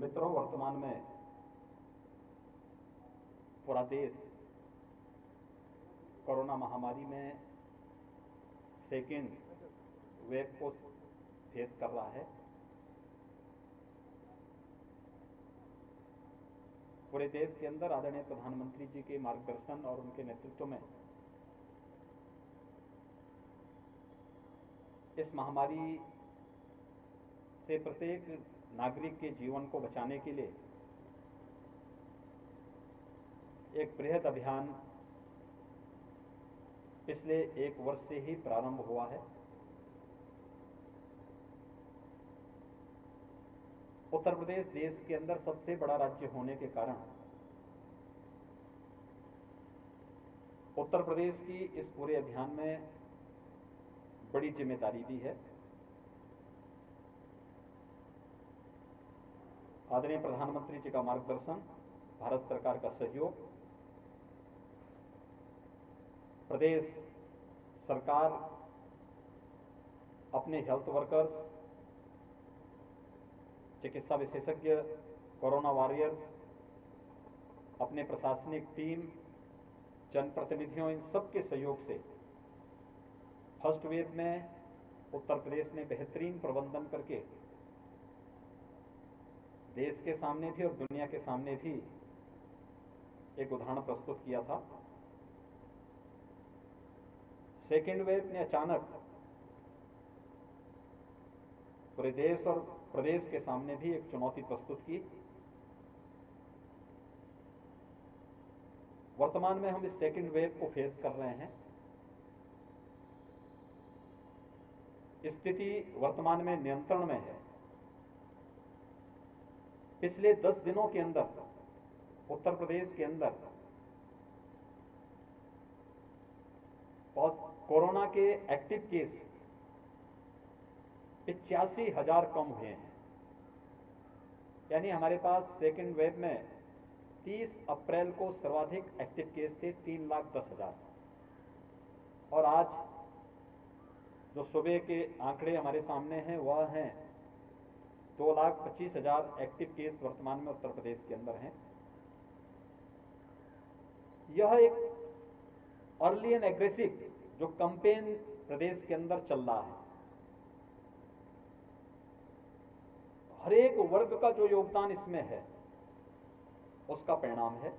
मित्रों, वर्तमान में पूरा देश कोरोना महामारी में सेकेंड वेव को फेस कर रहा है। पूरे देश के अंदर आदरणीय प्रधानमंत्री जी के मार्गदर्शन और उनके नेतृत्व में इस महामारी से प्रत्येक नागरिक के जीवन को बचाने के लिए एक बृहद अभियान पिछले एक वर्ष से ही प्रारंभ हुआ है। उत्तर प्रदेश देश के अंदर सबसे बड़ा राज्य होने के कारण उत्तर प्रदेश की इस पूरे अभियान में बड़ी जिम्मेदारी भी है। आदरणीय प्रधानमंत्री जी का मार्गदर्शन, भारत सरकार का सहयोग, प्रदेश सरकार अपने हेल्थ वर्कर्स, चिकित्सा विशेषज्ञ, कोरोना वॉरियर्स, अपने प्रशासनिक टीम, जनप्रतिनिधियों, इन सब के सहयोग से फर्स्ट वेव में उत्तर प्रदेश ने बेहतरीन प्रबंधन करके देश के सामने भी और दुनिया के सामने भी एक उदाहरण प्रस्तुत किया था। सेकेंड वेव ने अचानक पूरे देश और प्रदेश के सामने भी एक चुनौती प्रस्तुत की। वर्तमान में हम इस सेकेंड वेव को फेस कर रहे हैं। स्थिति वर्तमान में नियंत्रण में है। पिछले 10 दिनों के अंदर उत्तर प्रदेश के अंदर कोरोना के एक्टिव केस 85,000 कम हुए हैं। यानी हमारे पास सेकेंड वेव में 30 अप्रैल को सर्वाधिक एक्टिव केस थे 3,10,000 और आज जो सुबह के आंकड़े हमारे सामने हैं वह हैं 2,25,000 एक्टिव केस वर्तमान में उत्तर प्रदेश के अंदर हैं। यह एक अर्ली एंड एग्रेसिव जो कैंपेन प्रदेश के अंदर चल रहा है, हर एक वर्ग का जो योगदान इसमें है उसका परिणाम है।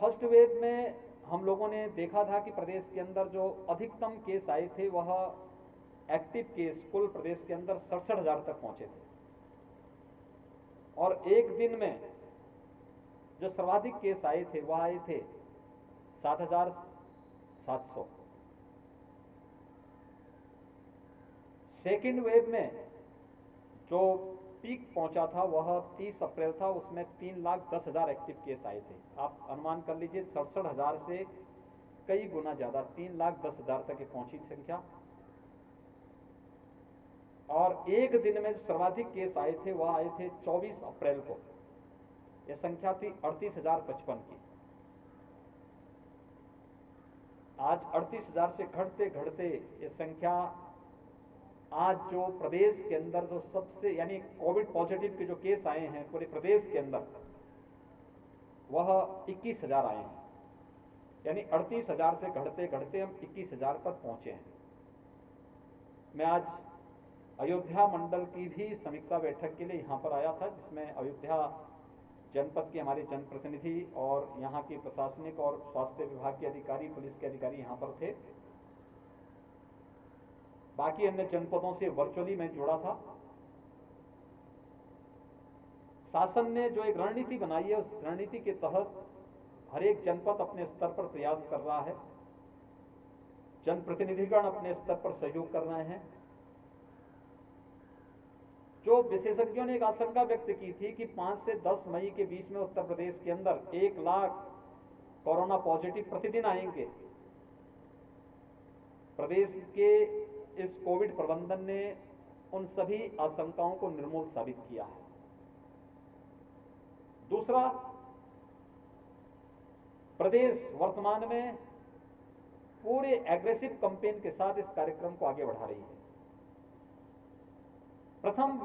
फर्स्ट वेव में हम लोगों ने देखा था कि प्रदेश के अंदर जो अधिकतम केस आए थे वह एक्टिव केस कुल प्रदेश के अंदर 67,000 तक पहुंचे थे और एक दिन में जो सर्वाधिक केस आए थे वह आए थे 7,700। सेकेंड वेव में जो पीक पहुंचा था वह 30 अप्रैल था, उसमें 3,10,000 एक्टिव केस आए थे। आप अनुमान कर लीजिए 67,000 से कई गुना ज्यादा 3,10,000 तक पहुंची संख्या। और एक दिन में जो सर्वाधिक केस आए थे वह आए थे 24 अप्रैल को, यह संख्या थी 38,055 की। आज 38,000 से घटते घटते ये संख्या आज जो प्रदेश के अंदर जो सबसे यानी कोविड पॉजिटिव के जो केस आए हैं पूरे प्रदेश के अंदर वह 21,000 आए हैं। यानी 38,000 से घटते घटते हम 21,000 पर पहुंचे हैं। मैं आज अयोध्या मंडल की भी समीक्षा बैठक के लिए यहां पर आया था, जिसमें अयोध्या जनपद के हमारे जनप्रतिनिधि और यहाँ के प्रशासनिक और स्वास्थ्य विभाग के अधिकारी, पुलिस के अधिकारी यहाँ पर थे। बाकी अन्य जनपदों से वर्चुअली मैं जुड़ा था। शासन ने जो एक रणनीति बनाई है उस रणनीति के तहत हर एक जनपद अपने स्तर पर प्रयास कर रहा है, जनप्रतिनिधिगण अपने स्तर पर सहयोग कर रहे हैं। जो विशेषज्ञों ने एक आशंका व्यक्त की थी कि 5 से 10 मई के बीच में उत्तर प्रदेश के अंदर 1 लाख कोरोना पॉजिटिव प्रतिदिन आएंगे, प्रदेश के इस कोविड प्रबंधन ने उन सभी आशंकाओं को निर्मूल साबित किया है। दूसरा, प्रदेश वर्तमान में पूरे एग्रेसिव कैंपेन के साथ इस कार्यक्रम को आगे बढ़ा रही है। प्रथम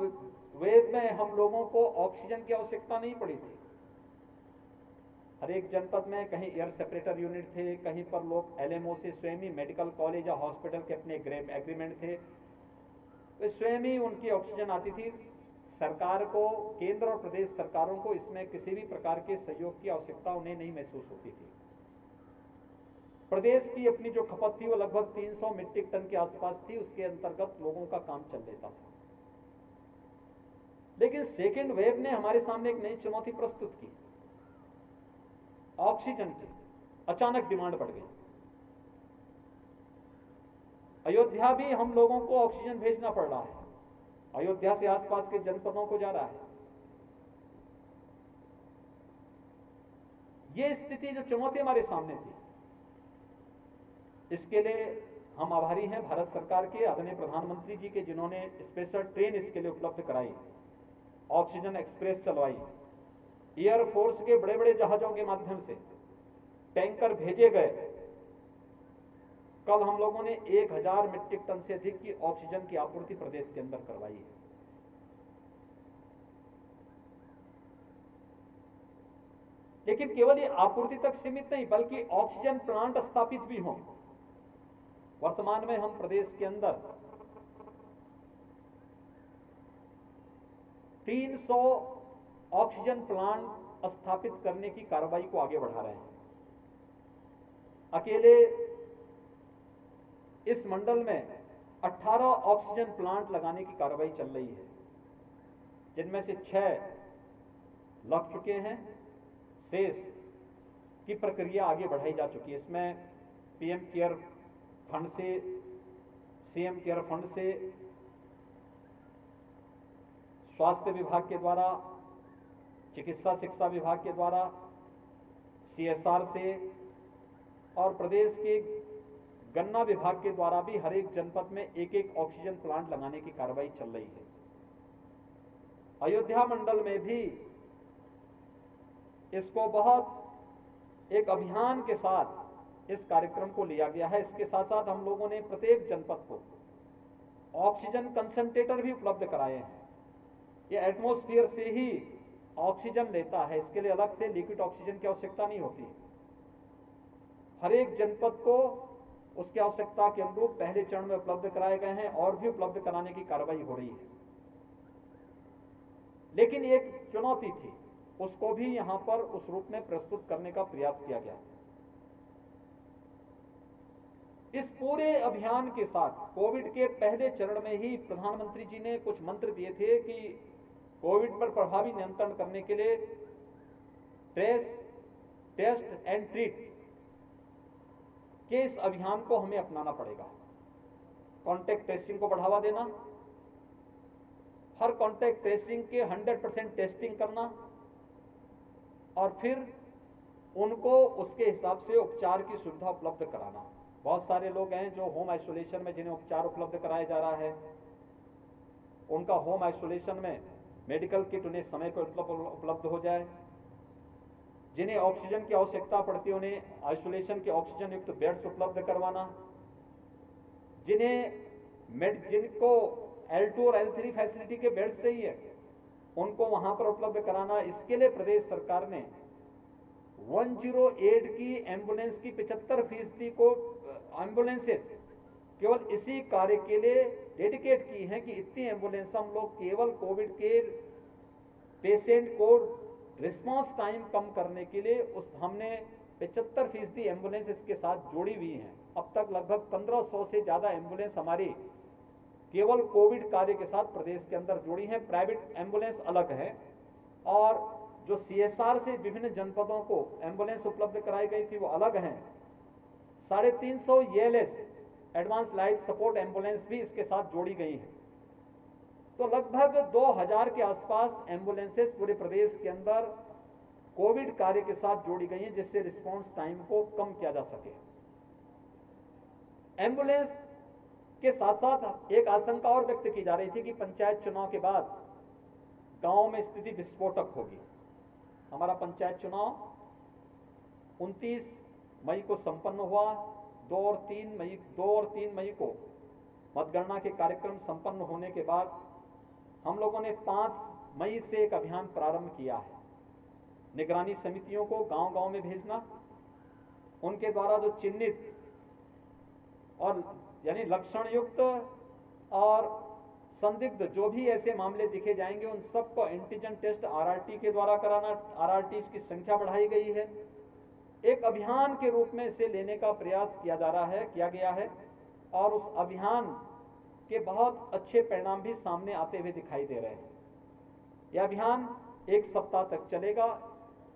वेव में हम लोगों को ऑक्सीजन की आवश्यकता नहीं पड़ी थी। हर एक जनपद में कहीं एयर सेपरेटर यूनिट थे, कहीं पर लोग एलएमओ से स्वयं ही मेडिकल कॉलेज या हॉस्पिटल के अपने एग्रीमेंट थे, वे स्वयं ही उनकी ऑक्सीजन आती थी। सरकार को, केंद्र और प्रदेश सरकारों को इसमें किसी भी प्रकार के सहयोग की आवश्यकता उन्हें नहीं महसूस होती थी। प्रदेश की अपनी जो खपत थी वो लगभग 300 मीट्रिक टन के आसपास थी, उसके अंतर्गत लोगों का काम चल लेता था। लेकिन सेकेंड वेव ने हमारे सामने एक नई चुनौती प्रस्तुत की, ऑक्सीजन की अचानक डिमांड बढ़ गई। अयोध्या भी हम लोगों को ऑक्सीजन भेजना पड़ रहा है, अयोध्या से आसपास के जनपदों को जा रहा है। यह स्थिति जो चुनौती हमारे सामने थी, इसके लिए हम आभारी हैं भारत सरकार के, आदरणीय प्रधानमंत्री जी के, जिन्होंने स्पेशल ट्रेन इसके लिए उपलब्ध कराई, ऑक्सीजन एक्सप्रेस चलवाई, एयरफोर्स के बड़े बड़े जहाजों के माध्यम से टैंकर भेजे गए। कल हम लोगों ने 1000 मीट्रिक टन से अधिक की ऑक्सीजन की आपूर्ति प्रदेश के अंदर करवाई है। लेकिन केवल ये आपूर्ति तक सीमित नहीं, बल्कि ऑक्सीजन प्लांट स्थापित भी हों। वर्तमान में हम प्रदेश के अंदर 300 ऑक्सीजन प्लांट स्थापित करने की कार्रवाई को आगे बढ़ा रहे हैं। अकेले इस मंडल में 18 ऑक्सीजन प्लांट लगाने की कार्रवाई चल रही है, जिनमें से 6 लग चुके हैं, शेष की प्रक्रिया आगे बढ़ाई जा चुकी है। इसमें पीएम केयर फंड से, सीएम केयर फंड से, स्वास्थ्य विभाग के द्वारा, चिकित्सा शिक्षा विभाग के द्वारा, सीएसआर से और प्रदेश के गन्ना विभाग के द्वारा भी हर एक जनपद में एक एक ऑक्सीजन प्लांट लगाने की कार्रवाई चल रही है। अयोध्या मंडल में भी इसको बहुत एक अभियान के साथ इस कार्यक्रम को लिया गया है। इसके साथ साथ हम लोगों ने प्रत्येक जनपद को ऑक्सीजन कंसंट्रेटर भी उपलब्ध कराए हैं। ये एटमॉस्फेयर से ही ऑक्सीजन लेता है, इसके लिए अलग से लिक्विड ऑक्सीजन की आवश्यकता नहीं होती। हर एक जनपद को उसकी आवश्यकता के अनुरूप पहले चरण में उपलब्ध कराए गए हैं और भी उपलब्ध कराने की कार्रवाई हो रही है। लेकिन एक चुनौती थी, उसको भी यहां पर उस रूप में प्रस्तुत करने का प्रयास किया गया। इस पूरे अभियान के साथ कोविड के पहले चरण में ही प्रधानमंत्री जी ने कुछ मंत्र दिए थे कि कोविड पर प्रभावी नियंत्रण करने के लिए ट्रेस, टेस्ट एंड ट्रीट के इस अभियान को हमें अपनाना पड़ेगा। कॉन्टैक्ट ट्रेसिंग को बढ़ावा देना, हर कॉन्टैक्ट ट्रेसिंग के 100% टेस्टिंग करना और फिर उनको उसके हिसाब से उपचार की सुविधा उपलब्ध कराना। बहुत सारे लोग हैं जो होम आइसोलेशन में, जिन्हें उपचार उपलब्ध कराया जा रहा है, उनका होम आइसोलेशन में मेडिकल किट उन्हें समय पर उपलब्ध हो जाए। जिन्हें ऑक्सीजन की आवश्यकता पड़ती है उन्हें आइसोलेशन के ऑक्सीजन युक्त बेड्स उपलब्ध करवाना। जिनको L2 और L3 फैसिलिटी के बेड्स चाहिए उनको वहां पर उपलब्ध कराना। इसके लिए प्रदेश सरकार ने 108 की एम्बुलेंस की 75% को एम्बुलेंसेस केवल इसी कार्य के लिए डेडिकेट की हैं कि इतनी एम्बुलेंस हम लोग केवल कोविड के पेशेंट को रिस्पांस टाइम कम करने के लिए हमने 75% एम्बुलेंस इसके साथ जोड़ी हुई हैं। अब तक लगभग 1500 से ज्यादा एम्बुलेंस हमारी केवल कोविड कार्य के साथ प्रदेश के अंदर जोड़ी हैं। प्राइवेट एम्बुलेंस अलग है और जो सीएसआर से विभिन्न जनपदों को एम्बुलेंस उपलब्ध कराई गई थी वो अलग हैं। 350 ELS advance life support ambulance भी इसके साथ जोड़ी गई है। तो लगभग 2000 के आसपास एम्बुलेंसेस पूरे प्रदेश के अंदर कोविड कार्य के साथ जोड़ी गई हैं, जिससे रिस्पांस टाइम को कम किया जा सके। एम्बुलेंस के साथ साथ एक आशंका और व्यक्त की जा रही थी कि पंचायत चुनाव के बाद गांव में स्थिति विस्फोटक होगी। हमारा पंचायत चुनाव 29 मई को संपन्न हुआ। 2 और 3 मई को मतगणना के कार्यक्रम संपन्न होने के बाद हम लोगों ने 5 मई से एक अभियान प्रारंभ किया है। निगरानी समितियों को गांव-गांव में भेजना, उनके द्वारा जो चिन्हित और यानी लक्षण युक्त और संदिग्ध जो भी ऐसे मामले दिखे जाएंगे उन सबको एंटीजन टेस्ट आरआरटी के द्वारा कराना। आरआरटी की संख्या बढ़ाई गई है। एक अभियान के रूप में इसे लेने का प्रयास किया गया है और उस अभियान के बहुत अच्छे परिणाम भी सामने आते हुए दिखाई दे रहे हैं। यह अभियान 1 सप्ताह तक चलेगा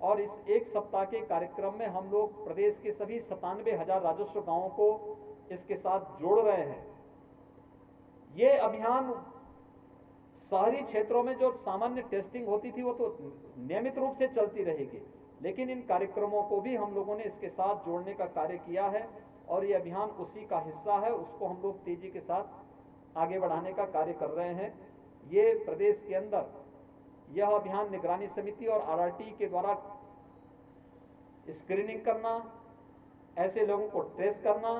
और इस 1 सप्ताह के कार्यक्रम में हम लोग प्रदेश के सभी 97,000 राजस्व गांवों को इसके साथ जोड़ रहे हैं। ये अभियान शहरी क्षेत्रों में जो सामान्य टेस्टिंग होती थी वो तो नियमित रूप से चलती रहेगी, लेकिन इन कार्यक्रमों को भी हम लोगों ने इसके साथ जोड़ने का कार्य किया है और ये अभियान उसी का हिस्सा है। उसको हम लोग तेजी के साथ आगे बढ़ाने का कार्य कर रहे हैं। ये प्रदेश के अंदर यह अभियान निगरानी समिति और आरआरटी के द्वारा स्क्रीनिंग करना, ऐसे लोगों को ट्रेस करना,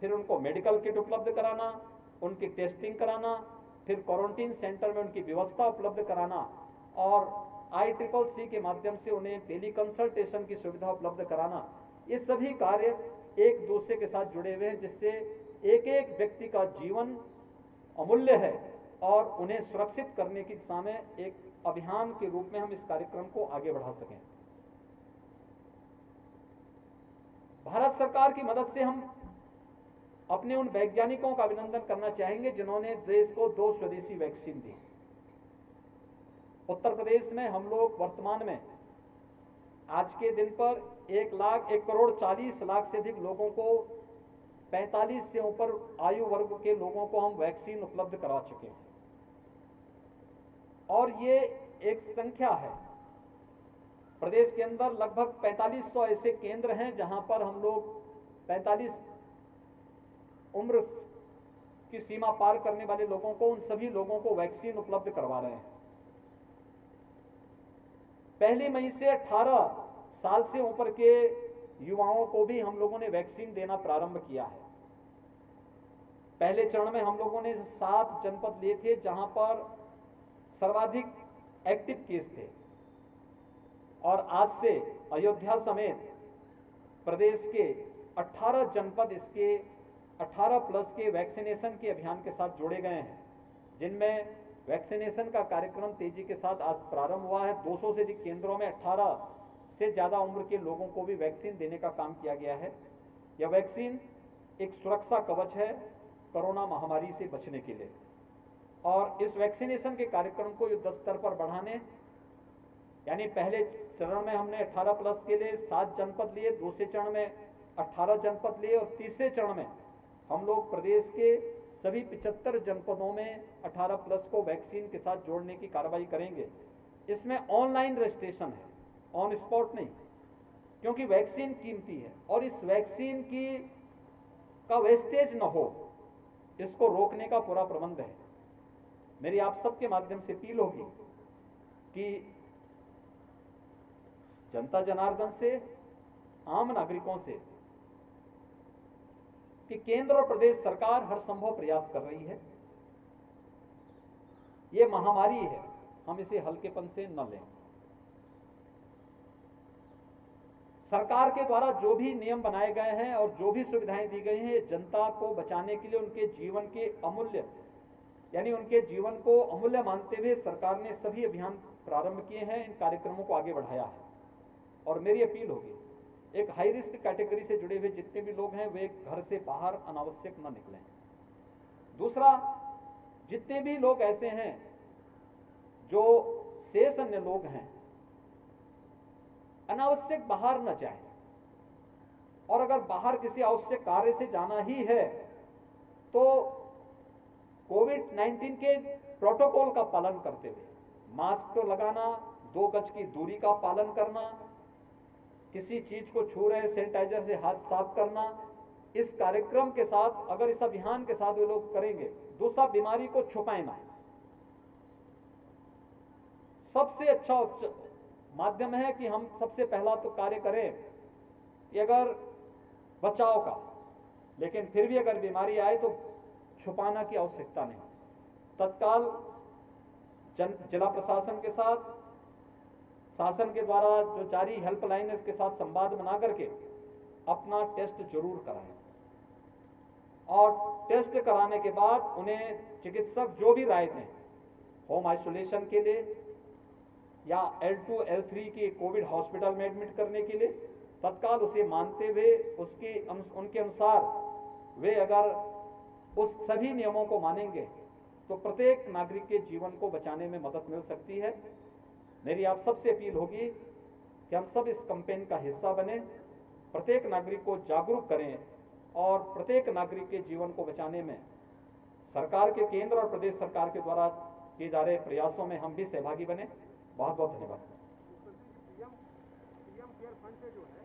फिर उनको मेडिकल किट उपलब्ध कराना, उनकी टेस्टिंग कराना, फिर क्वारंटीन सेंटर में उनकी व्यवस्था उपलब्ध कराना और ICCC के माध्यम से उन्हें टेली कंसल्टेशन की सुविधा उपलब्ध कराना। ये सभी कार्य एक दूसरे के साथ जुड़े हुए हैं, जिससे एक एक व्यक्ति का जीवन अमूल्य है और उन्हें सुरक्षित करने की दिशा में एक अभियान के रूप में हम इस कार्यक्रम को आगे बढ़ा सकें। भारत सरकार की मदद से हम अपने उन वैज्ञानिकों का अभिनंदन करना चाहेंगे जिन्होंने देश को 2 स्वदेशी वैक्सीन दी। उत्तर प्रदेश में हम लोग वर्तमान में आज के दिन पर 1,40,00,000 से अधिक लोगों को 45 से ऊपर आयु वर्ग के लोगों को हम वैक्सीन उपलब्ध करा चुके हैं और ये एक संख्या है। प्रदेश के अंदर लगभग 4500 ऐसे केंद्र हैं जहां पर हम लोग 45 उम्र की सीमा पार करने वाले लोगों को, उन सभी लोगों को वैक्सीन उपलब्ध करवा रहे हैं। 1 मई से 18 साल से ऊपर के युवाओं को भी हम लोगों ने वैक्सीन देना प्रारंभ किया है। पहले चरण में हम लोगों ने 7 जनपद लिए थे जहां पर सर्वाधिक एक्टिव केस थे और आज से अयोध्या समेत प्रदेश के 18 जनपद इसके 18+ के वैक्सीनेशन के अभियान के साथ जोड़े गए हैं, जिनमें वैक्सीनेशन का कार्यक्रम तेजी के साथ आज प्रारंभ हुआ है। 200 से अधिक केंद्रों में 18 से ज्यादा उम्र के लोगों को भी वैक्सीन देने का काम किया गया है। यह वैक्सीन एक सुरक्षा कवच है कोरोना महामारी से बचने के लिए और इस वैक्सीनेशन के कार्यक्रम को युद्ध स्तर पर बढ़ाने, यानी पहले चरण में हमने 18+ के लिए 7 जनपद लिए, दूसरे चरण में 18 जनपद लिए और तीसरे चरण में हम लोग प्रदेश के सभी 75 जनपदों में 18+ को वैक्सीन के साथ जोड़ने की कार्रवाई करेंगे। इसमें ऑनलाइन रजिस्ट्रेशन है, ऑन स्पॉट नहीं, क्योंकि वैक्सीन कीमती है और इस वैक्सीन का वेस्टेज न हो, इसको रोकने का पूरा प्रबंध है। मेरी आप सबके माध्यम से अपील होगी कि जनता जनार्दन से, आम नागरिकों से कि केंद्र और प्रदेश सरकार हर संभव प्रयास कर रही है। ये महामारी है, हम इसे हल्केपन से न लें। सरकार के द्वारा जो भी नियम बनाए गए हैं और जो भी सुविधाएं दी गई हैं, जनता को बचाने के लिए, उनके जीवन के अमूल्य, यानी उनके जीवन को अमूल्य मानते हुए सरकार ने सभी अभियान प्रारंभ किए हैं, इन कार्यक्रमों को आगे बढ़ाया है। और मेरी अपील होगी, एक हाई रिस्क कैटेगरी से जुड़े हुए जितने भी लोग हैं वे घर से बाहर अनावश्यक न निकलें। दूसरा, जितने भी लोग ऐसे हैं जो शेष अन्य लोग हैं, अनावश्यक बाहर न जाएं और अगर बाहर किसी आवश्यक कार्य से जाना ही है तो कोविड-19 के प्रोटोकॉल का पालन करते हुए मास्क को लगाना, 2 गज की दूरी का पालन करना, किसी चीज को छू रहे सैनिटाइजर से हाथ साफ करना, इस कार्यक्रम के साथ, अगर इस अभियान के साथ वे लोग करेंगे। दूसरा, बीमारी को छुपाना सबसे अच्छा माध्यम है कि हम सबसे पहला तो कार्य करें कि अगर बचाव का, लेकिन फिर भी अगर बीमारी आए तो छुपाना की आवश्यकता नहीं, तत्काल जिला प्रशासन के साथ, शासन के द्वारा जो जारी हेल्पलाइन है इसके साथ संवाद बना करके अपना टेस्ट जरूर कराएं और टेस्ट कराने के बाद उन्हें चिकित्सक जो भी राय दें होम आइसोलेशन के लिए या L2 L3 की कोविड हॉस्पिटल में एडमिट करने के लिए तत्काल उसे मानते हुए उनके अनुसार वे अगर उस सभी नियमों को मानेंगे तो प्रत्येक नागरिक के जीवन को बचाने में मदद मिल सकती है। मेरी आप सबसे अपील होगी कि हम सब इस कैंपेन का हिस्सा बने, प्रत्येक नागरिक को जागरूक करें और प्रत्येक नागरिक के जीवन को बचाने में सरकार के केंद्र और प्रदेश सरकार के द्वारा किए जा रहे प्रयासों में हम भी सहभागी बने। बहुत बहुत धन्यवाद। पीएम केयर फंड से जो है